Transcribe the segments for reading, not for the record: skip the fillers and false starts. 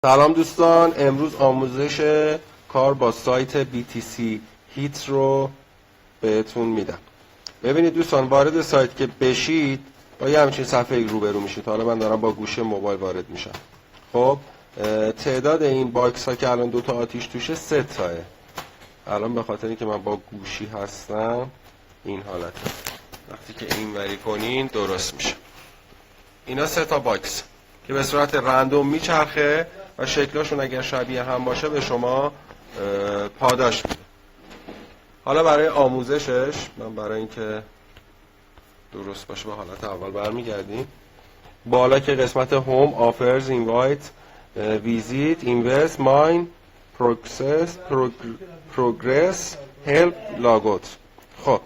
سلام دوستان، امروز آموزش کار با سایت BTC هیت رو بهتون میدم. ببینید دوستان، وارد سایت که بشید با یه همچین صفحه روبرو میشید. حالا من دارم با گوشی موبایل وارد میشم. خب تعداد این باکس ها که الان دوتا آتیش توشه 3 تاه. الان به خاطر اینکه من با گوشی هستم این حالته. وقتی که این وری کنین درست میشه. اینا 3 تا باکس که به صورت رندوم میچرخه و شکلاشون اگر شبیه هم باشه به شما پاداش میده. حالا برای آموزشش من برای اینکه درست باشه به حالت اول برمیگردیم. بالا که قسمت هوم، آفرز، اینوایت، ویزیت، اینوست، ماین، پروگرس، هلپ، لاگوت. خب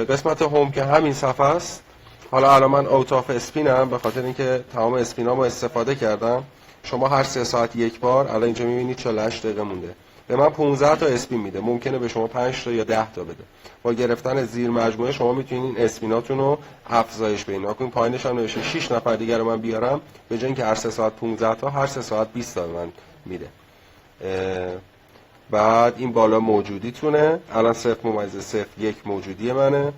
قسمت هوم که همین صفحه است. حالا الان من اوت آف اسپینم به خاطر اینکه تمام اسپینامو استفاده کردم. شما هر 3 ساعت یک بار، الان اینجا میبینید 48 دقیقه مونده، به من 15 تا اسپین میده. ممکنه به شما 5 تا یا 10 تا بده. با گرفتن زیر مجموعه شما میتونید این اسپیناتون رو افزایش بدین. ناکن پایینش هم نوشته 6 نفر دیگه رو من بیارم، به جای اینکه هر 3 ساعت 15 تا، هر 3 ساعت 20 تا به من میده. بعد این بالا موجودیتونه. الان 0.01 موجودی منه،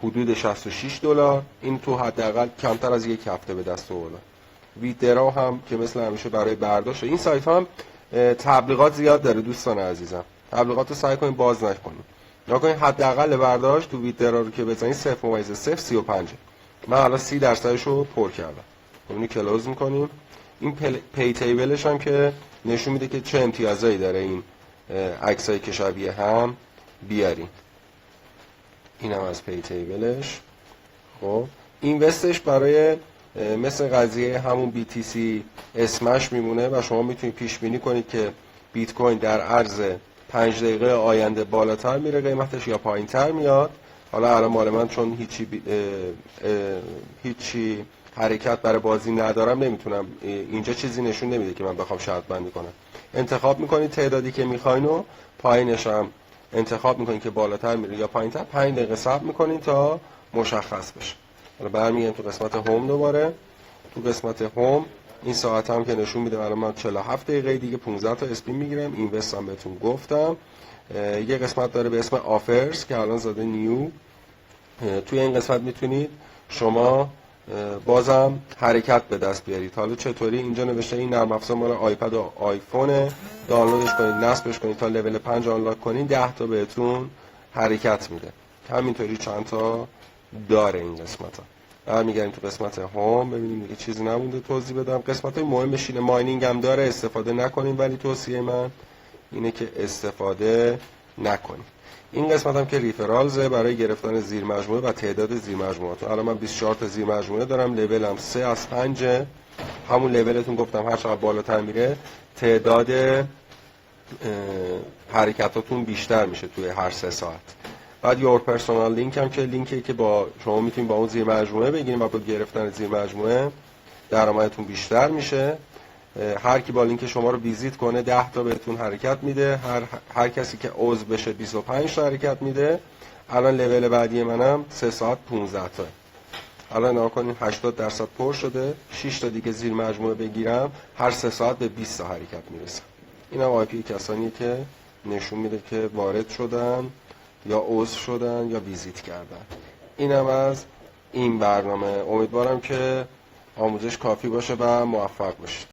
حدود 66 دلار. این تو حداقل کمتر از یک هفته به دست آوردم. ویدرا هم که مثل همیشه برای برداشت. این سایت هم تبلیغات زیاد داره دوستان عزیزم. تبلیغات رو سعی کنید باز نکنید. نکنید حداقل برداشت تو ویدرا رو که بزنید 0.035. من الان 30% رو پر کردم. اونی کلوز میکنیم. این پی تیبلش هم که نشون میده که چه امتیازایی داره این عکسایی که شبیه هم بیاریم. اینم از پی تیبلش. خب اینوستش برای مثل قضیه همون BTC اسمش میمونه و شما میتونید پیش بینی کنید که بیت کوین در عرض 5 دقیقه آینده بالاتر میره قیمتش یا پایینتر میاد. حالا الان مال من چون هیچی حرکت برای بازی ندارم نمیتونم، اینجا چیزی نشون نمیده که من بخوام شرط بندی کنم. انتخاب میکنید تعدادی که میخواین و پایینش هم انتخاب میکنید که بالاتر میره یا پایینتر. 5 دقیقه صبر میکنید تا مشخص بشه. حالا برمیگردیم تو قسمت هوم دوباره. تو قسمت هوم این ساعت هم که نشون میده الان من 47 دقیقه دیگه 15 تا اسپین میگیرم. اینوست هم بهتون گفتم. یه قسمت داره به اسم آفرز که الان زده نیو. توی این قسمت میتونید شما بازم حرکت به دست بیارید. حالا چطوری؟ اینجا نوشته این نرم افزار مال آیپد و آیفونه، دانلودش کنید، نصبش کنید تا لول 5 آنلاک کنید، 10 تا بهتون حرکت میده. همینطوری چند تا داره این قسمت ها. برمیگردیم تو قسمت هوم. ببینیم دیگه چیزی نمونده توضیح بدم. قسمت های مهمش اینه، ماینینگ هم داره، استفاده نکنیم، ولی توصیه من اینه که استفاده نکنیم. این قسمت هم که ریفرالزه برای گرفتن زیر مجموعه و تعداد زیر مجموعات. الان من 24 تا زیر مجموعه دارم، لولم 3 از 5. همون لولتون گفتم هر چقدر بالاتر میره تعداد حرکتاتون بیشتر میشه توی هر 3 ساعت. بعد یور پرسونال لینک هم که لینکی که با شما میتونید با اون زیر مجموعه بگیریم و با گرفتن زیر مجموعه درآمدتون بیشتر میشه. هر کی با لینک شما رو ویزیت کنه 10 تا بهتون حرکت میده. هر کسی که عضو بشه 25 تا حرکت میده. الان لول بعدی منم 3 ساعت 15 تا. الان نگاه کنین 80% پر شده. 6 تا دیگه زیر مجموعه بگیرم هر 3 ساعت به 20 تا حرکت میرسم. اینم آی پی کسانی که نشون میده که وارد شدن یا عضو شدن یا ویزیت کردن. اینم از این برنامه. امیدوارم که آموزش کافی باشه و موفق باشید.